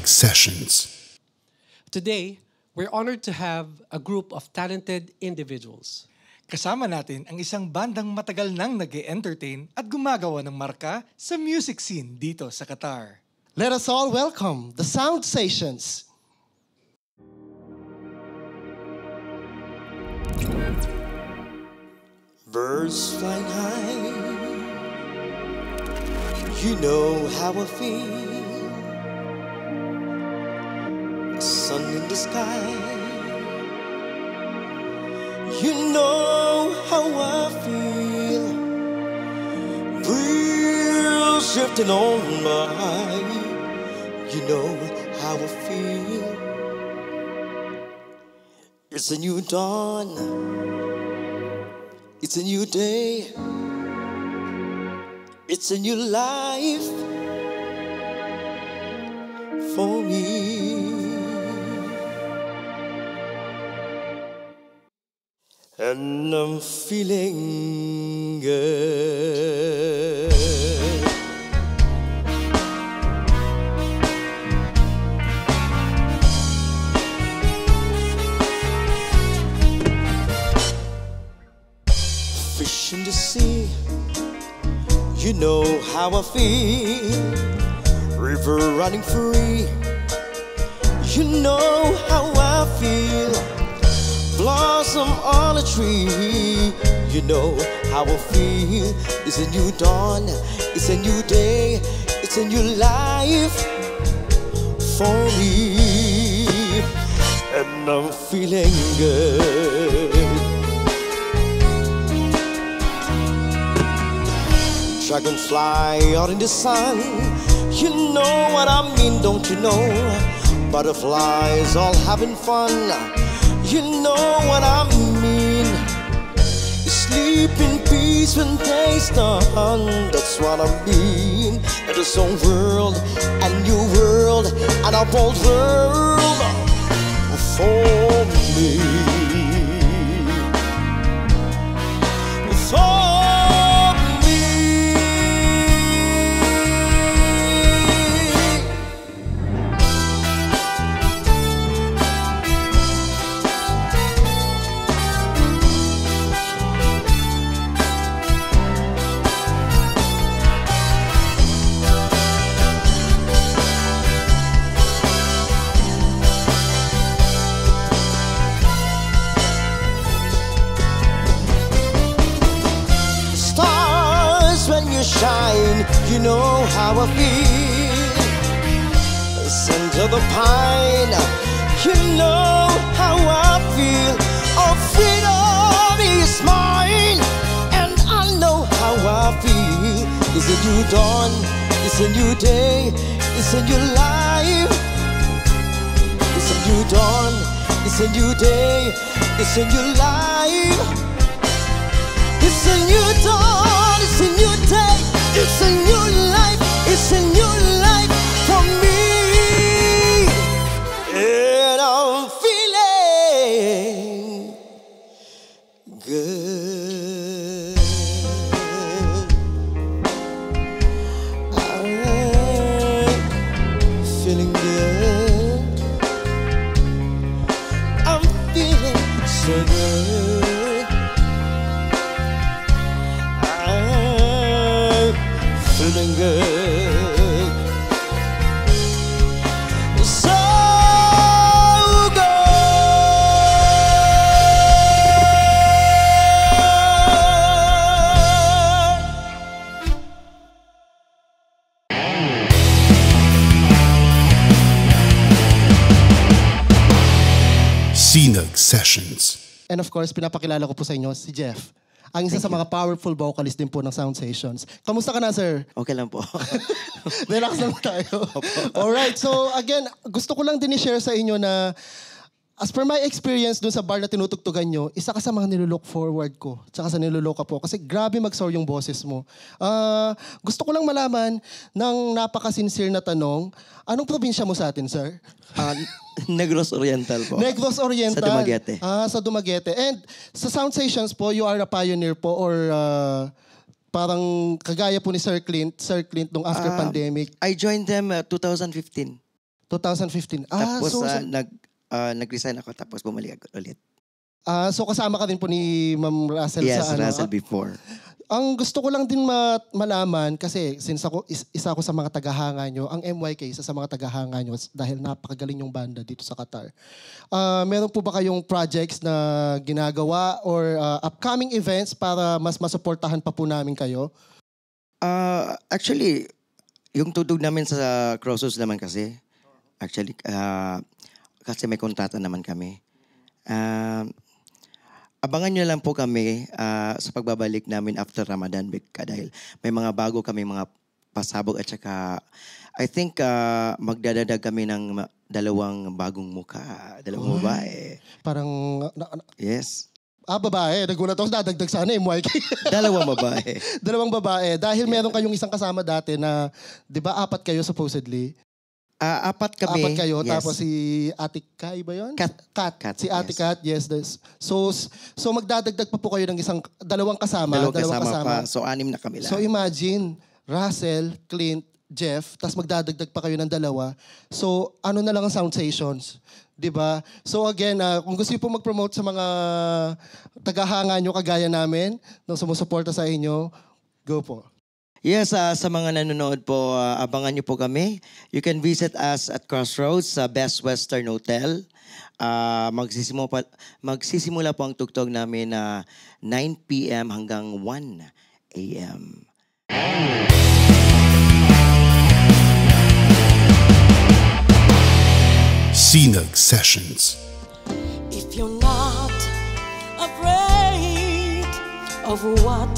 Sinag Sessions. Today, we're honored to have a group of talented individuals. Kasama natin ang isang bandang matagal nang nag-e-entertain at gumagawa ng marka sa music scene dito sa Qatar. Let us all welcome the Sound Stations. Birds flying high, you know how I feel. Sun in the sky, you know how I feel. Breeze shifting on by, you know how I feel. It's a new dawn, it's a new day, it's a new life for me. And I'm feeling good. Fish in the sea, you know how I feel. River running free, you know how I feel. Blossom on a tree, you know how I feel. It's a new dawn, it's a new day, it's a new life for me. And I'm feeling good. Dragonfly out in the sun, you know what I mean, don't you know? Butterflies all having fun, you know what I mean. Sleep in peace when day's done, that's what I mean. And this old world, a new world, and a bold world for me. For me. Shine, you know how I feel. Scent of the pine, you know how I feel. Oh, freedom is mine, and I know how I feel. It's a new dawn, it's a new day, it's a new life. It's a new dawn, it's a new day, it's a new life. It's a new dawn, it's a new day, it's a new life, it's a new life for me. And I'm feeling good. I'm feeling good. I'm feeling so good. Feeling good, so good. Sinag Sessions. And of course, pinapakilala ko po sa inyo si Jeff. Ang isa sa mga powerful vocalist din po ng Sound Stations. Kamusta ka na, sir? Okay lang po. Relax lang tayo. Alright, so again, gusto ko lang din i-share sa inyo na as per my experience dun sa bar na tinutugtugan nyo, isa ka sa mga nilulook forward ko. Tsaka sa niluloka po. Kasi grabe mag-soar yung boses mo. Gusto ko lang malaman ng napaka-sincere na tanong, anong probinsya mo sa atin, sir? Negros Oriental po. Negros Oriental. Sa Dumaguete. Sa Dumaguete. And sa Sound Stations po, you are a pioneer po or parang kagaya po ni Sir Clint nung after pandemic. I joined them 2015. 2015. Tapos So, nag-resign ako tapos bumalik ako ulit. so kasama ka din po ni Ma'am Russell Yes, sa ano? Russell before. Ang gusto ko lang din malaman, kasi since ako, isa ako sa mga tagahanga nyo, ang MYK, isa sa mga tagahanga nyo, dahil napakagaling yung banda dito sa Qatar. Meron po ba kayong projects na ginagawa or upcoming events para mas masuportahan pa po namin kayo? Actually, yung tudog namin sa Crossroads naman kasi, actually, kasi may kontrata naman kami. Abangan nyo lang po kami sa pagbabalik namin after Ramadan dahil may mga bago kami mga pasabog at saka I think magdadadag kami ng dalawang bagong muka, dalawang babae. Parang, Yes. babae. Nagulat ako, dadagdag sana MYK. Dalawang babae. Dalawang babae. Dahil meron kayong isang kasama dati na, di ba, 4 kayo supposedly? 4 kami. 4 kayo, yes. tapos si Ate Kai ba yun? Kat. Kat. Si Ate Yes. Kat, yes. So magdadagdag pa po kayo ng dalawang kasama. Dalawang kasama pa. So 6 na kami lang. So imagine, Russell, Clint, Jeff, tapos magdadagdag pa kayo ng 2. So ano na lang ang sound sessions? 'Di ba? So again, kung gusto niyo po mag-promote sa mga tagahanga nyo kagaya namin, nung sumusuporta sa inyo, go po. Yes, sa mga nanonood po, abangan niyo po kami. You can visit us at Crossroads sa Best Western Hotel. Magsisimula po ang tugtog namin na 9 p.m. hanggang 1 a.m. Sinag Sessions. If you're not afraid of what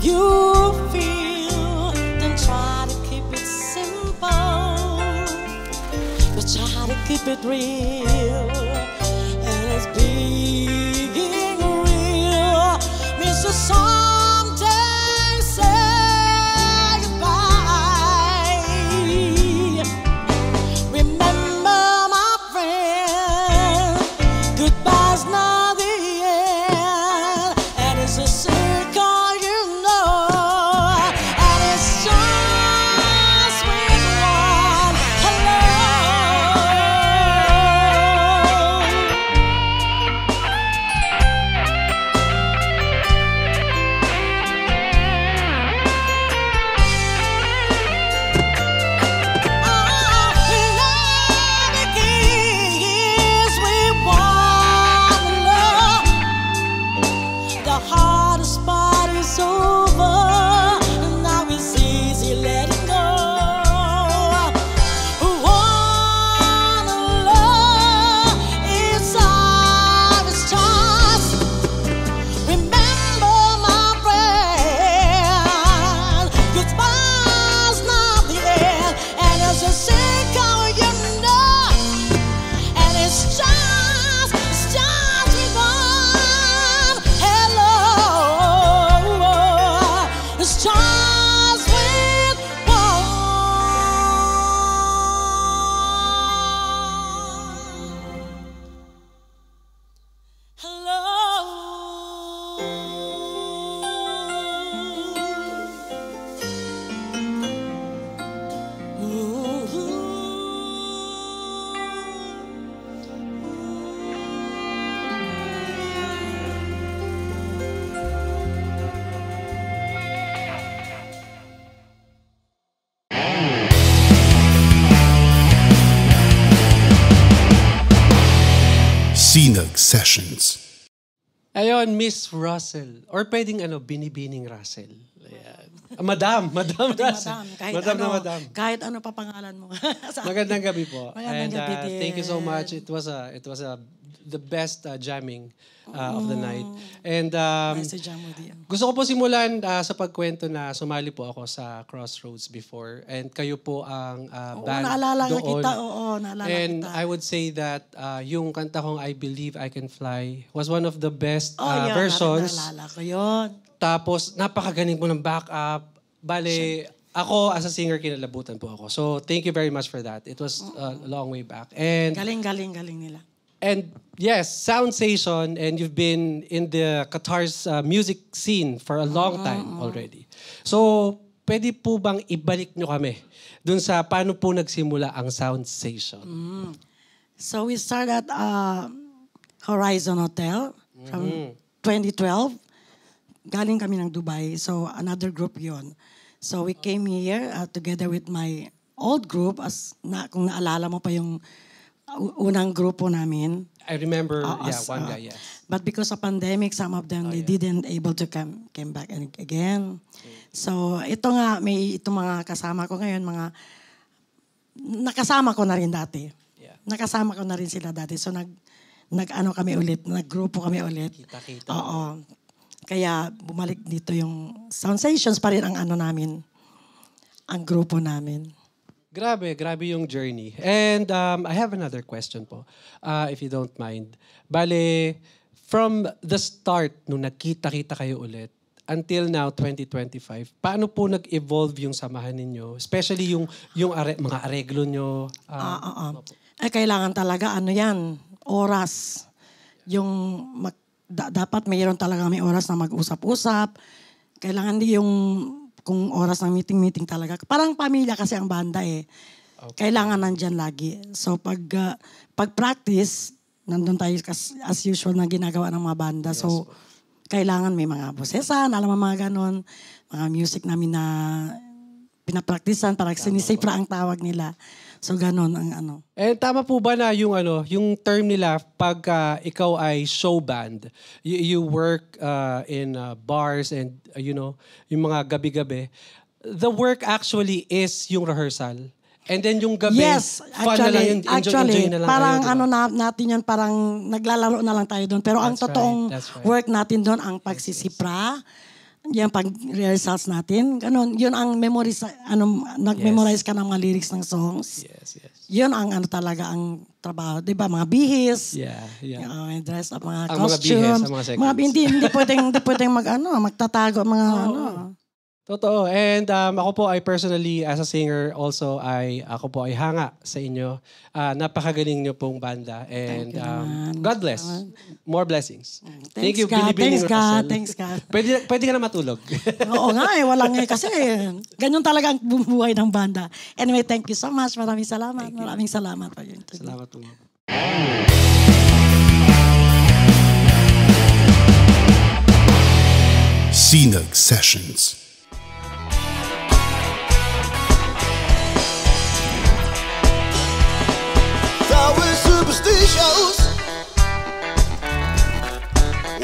you feel, then try to keep it simple. But try to keep it real. And it's being real means to someday say goodbye. Remember, my friend, goodbye's not the end. And it's a circle, you know, and it's just with one hello. Love begins with one love. The hardest part is over. Now it's easy letting go. One love is all it's just. Remember, my friend, goodbye's not the end, and it's a circle, you know, and it's just with one hello. It's just with one Sinag Sessions. Ayun, Miss Russell. Or pwedeng binibining Russell. Ayan. Madam Russell. Kahit ano pa pangalan mo. Magandang gabi po. Magandang gabi din. Thank you so much. It was the best jamming of the night. And Nice to jam with you. gusto ko po simulan sa pagkwento na sumali po ako sa Crossroads before. And kayo po ang band naalala nga doon. kita. Oo, naalala And kita. I would say that yung kanta kong I Believe I Can Fly was one of the best Yun, versions. Naalala ko yun. Tapos, napakagaling po ng backup. Bale, ako as a singer, kinalabutan po ako. So, thank you very much for that. It was a long way back. And Galing nila. And yes, Sound Station, and you've been in the Qatar's music scene for a long time already. So, pwede po bang ibalik nyo kami dun sa paano po nagsimula ang Sound Station? So we started at Horizon Hotel from 2012. Galing kami ng Dubai. So another group yon. So we came here together with my old group. Kung naalala mo pa yung unang grupo namin. I remember, one guy, yes. But because of pandemic, some of them, they didn't able to came back again. So ito nga, may itong mga kasama ko ngayon, nakasama ko na rin dati. Yeah. Nakasama ko na rin sila dati. So nag-ano kami ulit, naggrupo kami ulit. Kita-kita. Oo. Kaya bumalik dito yung Sound Stations pa rin ang ano namin, ang grupo namin. Grabe yung journey. And I have another question po, if you don't mind. Bale, from the start, nung nagkita-kita kayo ulit, until now, 2025, paano po nag-evolve yung samahan ninyo? Especially yung mga areglo nyo. Kailangan talaga, oras. Dapat mayroon talaga may oras na mag-usap-usap. Kailangan di yung kung oras ng meeting-meeting talaga. Parang pamilya kasi ang banda eh. Okay. Kailangan nandyan lagi. So pag practice, nandun tayo as usual na ginagawa ng mga banda. Yes. So kailangan may mga bosesan, alam mo mga ganon, mga music namin na pinapraktisan, parang sinisipra ang tawag nila. So ganon ang ano. And tama po ba na yung term nila pag ikaw ay show band, you work in bars and yung mga gabi-gabi, the work actually is yung rehearsal. And then yung gabi, yes, fun na lang yun, enjoy na lang parang kayo, diba? Natin yun, parang naglalaro na lang tayo doon. Pero ang totoong right. work natin doon, ang pagsisipra, yung pag-rehearsals natin, ganun, yun ang nag-memorize ka ng mga lyrics ng songs. Yes. Yun ang talaga ang trabaho. Di ba? Mga bihis. Yeah. Dress up, mga Ang costumes. mga bihis, ang mga seconds. Hindi pwedeng magtatago, mga Totoo. And ako po ay personally, as a singer, also ako po ay hanga sa inyo. Napakagaling niyo pong banda. And God bless. More blessings. Thank you, God. Binibining Rosel. Thanks God. Pwede ka na matulog. Oo nga walang kasi ganyan talaga ang buhay ng banda. Anyway, thank you so much. Maraming salamat. Maraming salamat po yun. Salamat po. Sinag Sessions. Superstitious,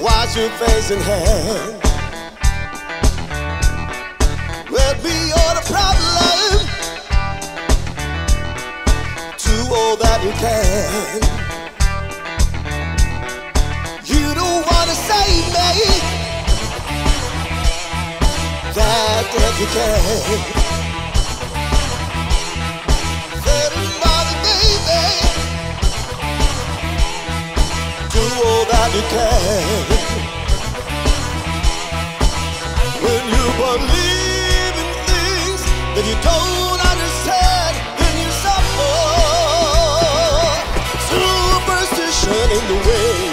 wash your face and hand. Let me on a problem to all that you can. You don't wanna save me, that you can. All that you can. When you believe in things that you don't understand, then you suffer. Superstition in the way.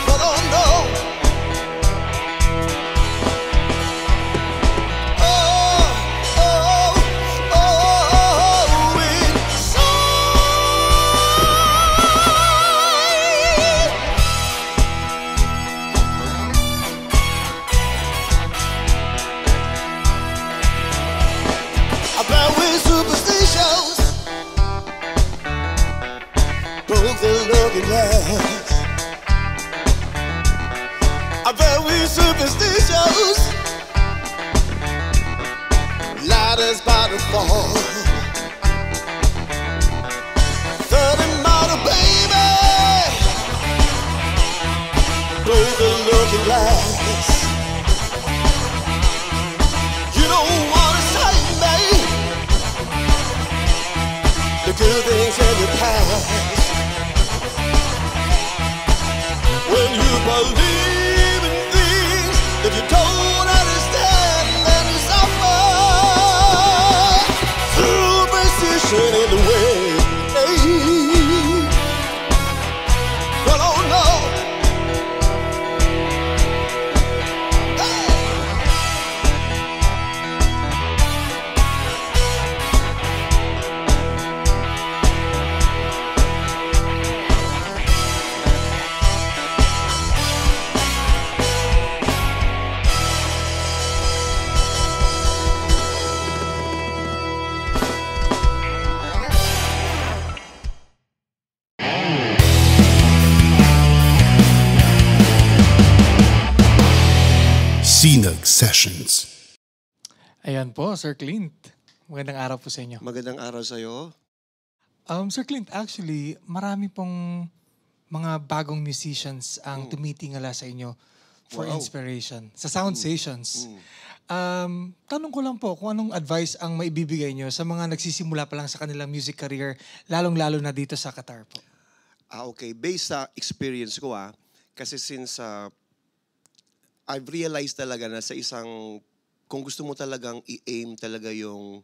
But oh no. I'm very superstitious. Light is about to fall. 30 model baby, blow the looking glass. You don't wanna save me, the good things in the past. When you believe in things that you don't understand, then you suffer. Superstition in the way. Well, oh no. Hey. Sinag Sessions. Ayan po, Sir Clint. Magandang araw po sa inyo. Magandang araw sa'yo. Sir Clint, actually, marami pong mga bagong musicians ang tumitingala sa inyo for Wow. inspiration sa sound sessions. Tanong ko lang po kung anong advice ang maibibigay nyo sa mga nagsisimula pa lang sa kanilang music career, lalong-lalo na dito sa Qatar po. Okay. Based sa experience ko kasi since I've realized talaga na sa kung gusto mo talagang i-aim talaga yung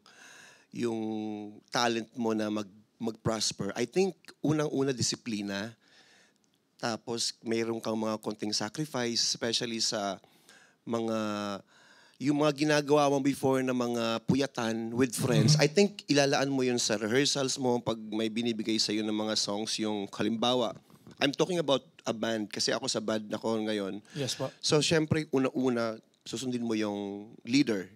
talent mo na mag-prosper, I think unang-una disiplina. Tapos mayroon kang mga konting sacrifice, especially sa yung mga ginagawa mo before na mga puyatan with friends. I think ilalaan mo yun sa rehearsals mo pag may binibigay sa iyo ng mga songs, yung halimbawa. I'm talking about a band kasi ako sa band ako ngayon. Yes po. So syempre una-una susundin mo yung leader.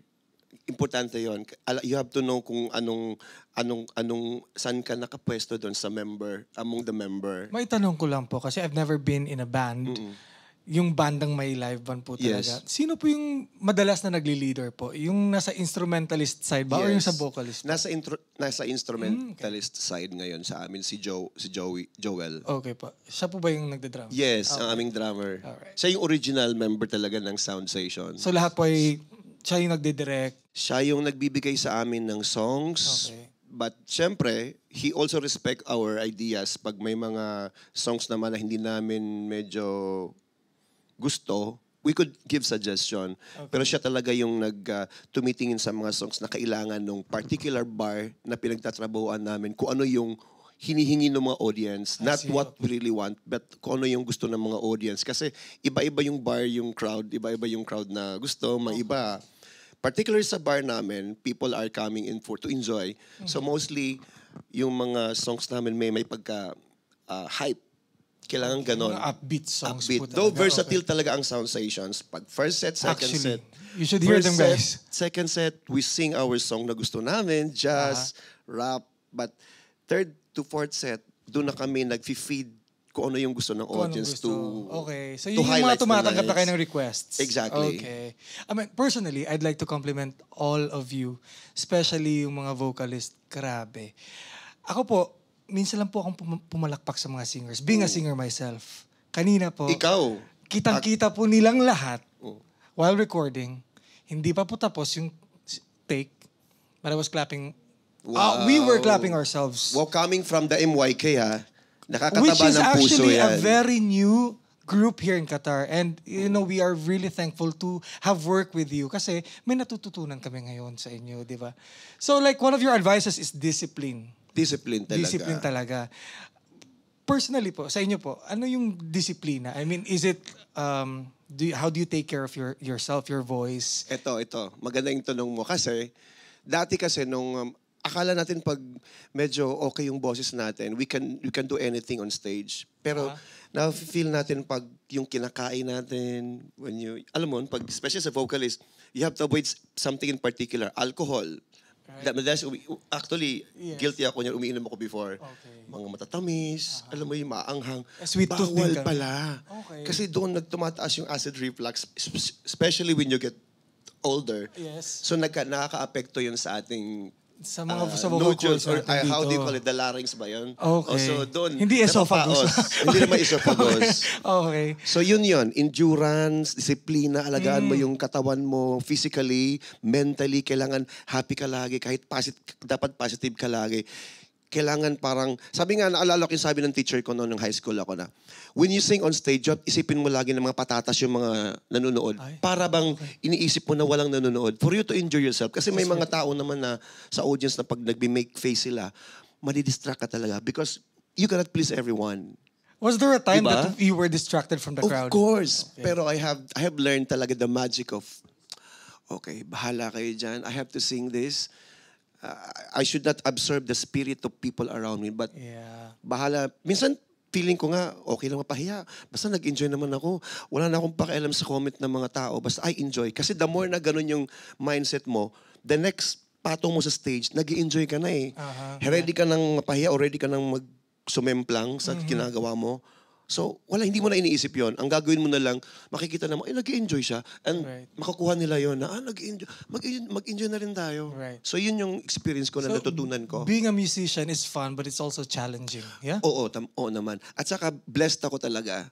Importante yon. You have to know kung saan ka nakapwesto doon sa member, among the member. May tanong ko lang po kasi I've never been in a band. Yung bandang may live band po talaga. Yes. Sino po yung madalas na nagli-leader po? Yung nasa instrumentalist side ba or yung sa vocalist? Nasa instrumentalist side ngayon sa amin si Joel. Okay po. Siya po ba yung nagda-drum? Yes, ang aming drummer. Alright. Siya yung original member talaga ng Sound Session. So lahat po ay siya yung nagdi-direct. Siya yung nagbibigay sa amin ng songs. Okay. But syempre, he also respect our ideas. Pag may mga songs naman na hindi namin medyo gusto, we could give suggestion. Okay. Pero siya talaga yung tumitingin sa mga songs na kailangan ng particular bar na pinagtatrabahuan namin, kung ano yung hinihingi ng mga audience. Not see. what we really want, but kung ano yung gusto ng mga audience. Kasi iba-iba yung bar, yung crowd, iba-iba yung crowd na gusto, may iba. Particularly sa bar namin, people are coming in to enjoy. So mostly, yung mga songs namin may pagka hype. Kailangan ganon. Mga upbeat songs po talaga. Though versatile Okay. talaga ang sound sessions. Pag first set, second Actually, set. you should hear First them, set, guys. Second set, we sing our song na gusto namin, jazz, rap. But third to fourth set, doon na kami nag-feed kung ano yung gusto ng Kung anong audience gusto. to Okay. So to yung mga highlight the tumatanggap na kayo nights. ng requests. Exactly. Okay. I mean, personally, I'd like to compliment all of you, especially yung mga vocalist. Grabe. Ako po, minsan lang po akong pumalakpak sa mga singers. Being a singer myself. Kanina po, Ikaw. kitang-kita po nilang lahat Oh. while recording. Hindi pa po tapos yung take. But I was clapping. Wow. We were clapping ourselves. Well, coming from the MYK nakakataba Which is ng puso actually yan. a very new group here in Qatar. And, we are really thankful to have worked with you kasi may natututunan kami ngayon sa inyo, di ba? So, like, one of your advices is discipline. Discipline talaga. Discipline talaga. Personally po, sa inyo po, ano yung disiplina? I mean, is it, how do you take care of yourself, your voice? Ito. Maganda yung tanong mo. Kasi, dati kasi nung akala natin pag medyo okay yung boses natin, we can do anything on stage. Pero na-feel natin pag yung kinakain natin, alam mo, pag, especially sa vocalist, you have to avoid something in particular. Alcohol. Actually, Yes. guilty ako niyan. Umiinom ako before. Okay. Mga matatamis, alam mo yung maanghang. Sweet tooth din Bawal ka. pala. Okay. Kasi doon tumataas yung acid reflux, especially when you get older. Yes. So nakaka-apekto yun sa ating Sa mga sa vocal nodules cords or natin how do you dito. call it? The larynx ba yun? Okay. So doon. Hindi esophagus. napapaos. Hindi naman esophagus. Okay. So yun. Endurance, disiplina, alagaan mo yung katawan mo physically, mentally, kailangan happy ka lagi, kahit dapat positive ka lagi. Kailangan parang, sabi nga, naalala ko yung sabi ng teacher ko noon ng high school ako na, when you sing on stage, isipin mo lagi ng mga patatas yung mga nanonood. Para bang iniisip mo na walang nanonood. For you to enjoy yourself. Kasi may mga tao naman na sa audience na pag nagbe-make face sila, madidistract ka talaga because you cannot please everyone. Was there a time Diba? that you were distracted from the crowd? Of course. Pero I have learned talaga the magic of, okay, bahala kayo dyan. I have to sing this. I should not absorb the spirit of people around me. But Yeah. bahala. Minsan, feeling ko nga, okay lang mapahiya. Basta nag-enjoy naman ako. Wala na akong pakialam sa comment ng mga tao. Basta I enjoy. Kasi the more na ganun yung mindset mo, the next patong mo sa stage, nag-enjoy ka na eh. Ready ka nang mapahiya o ready ka nang mag-sumemplang sa ginagawa mo. So, hindi mo na iniisip yon. Ang gagawin mo na lang, makikita na mo, nag-enjoy siya. And makukuha nila yon na, nag-enjoy. Mag-enjoy na rin tayo. Right. So, yun yung experience ko na natutunan ko. Being a musician is fun, but it's also challenging. Yeah? Oo naman. At saka, blessed ako talaga.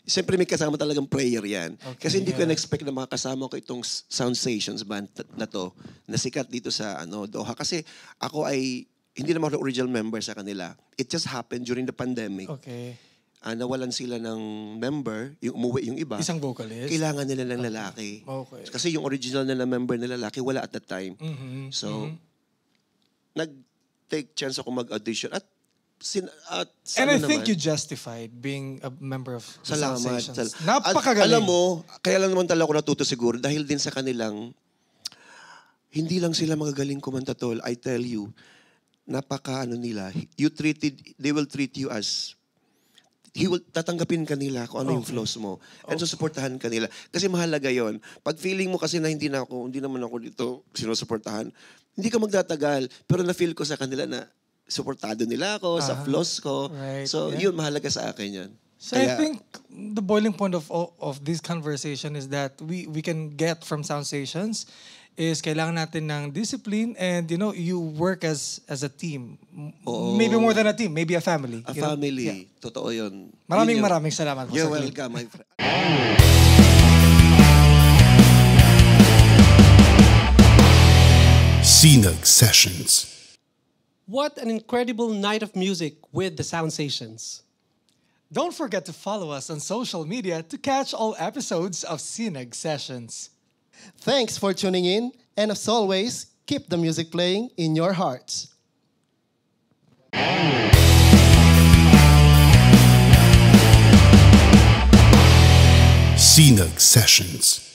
Siyempre may kasama talagang prayer yan. Okay, Kasi hindi ko na-expect na makakasama ko itong Sound Stations band na to, na sikat dito sa Doha. Kasi ako ay, hindi naman ako original member sa kanila. It just happened during the pandemic. Okay. Nawalan sila ng member, yung umuwi yung iba. Isang vocalist? Kailangan nila ng lalaki. Okay. Kasi yung original na member na lalaki, wala at that time. So, nag-take chance ako mag-audition. And I think you justified being a member of the Sound Stations. At Napakagaling. alam mo, kaya lang naman talaga ako natuto siguro dahil din sa kanilang, hindi lang sila magagaling kumanta tol. I tell you, nila, they will treat you as, tatanggapin ka nila kung ano yung flaws mo. And susuportahan ka nila. Kasi mahalaga yon. Pag feeling mo kasi na hindi naman ako dito sinusuportahan, hindi ka magtatagal. Pero na-feel ko sa kanila na suportado nila ako sa flaws ko. Right, So, yun, mahalaga sa akin yan. So I think the boiling point of this conversation is that we can get from Sound Stations is kailangan natin ng discipline and you work as a team. Maybe more than a team, maybe a family. A family. Yeah. Totoo yun. Maraming salamat po. You're welcome, my friend. Sinag Sessions. What an incredible night of music with the Sound Stations. Don't forget to follow us on social media to catch all episodes of Sinag Sessions. Thanks for tuning in, and as always, keep the music playing in your hearts. Sinag Sessions.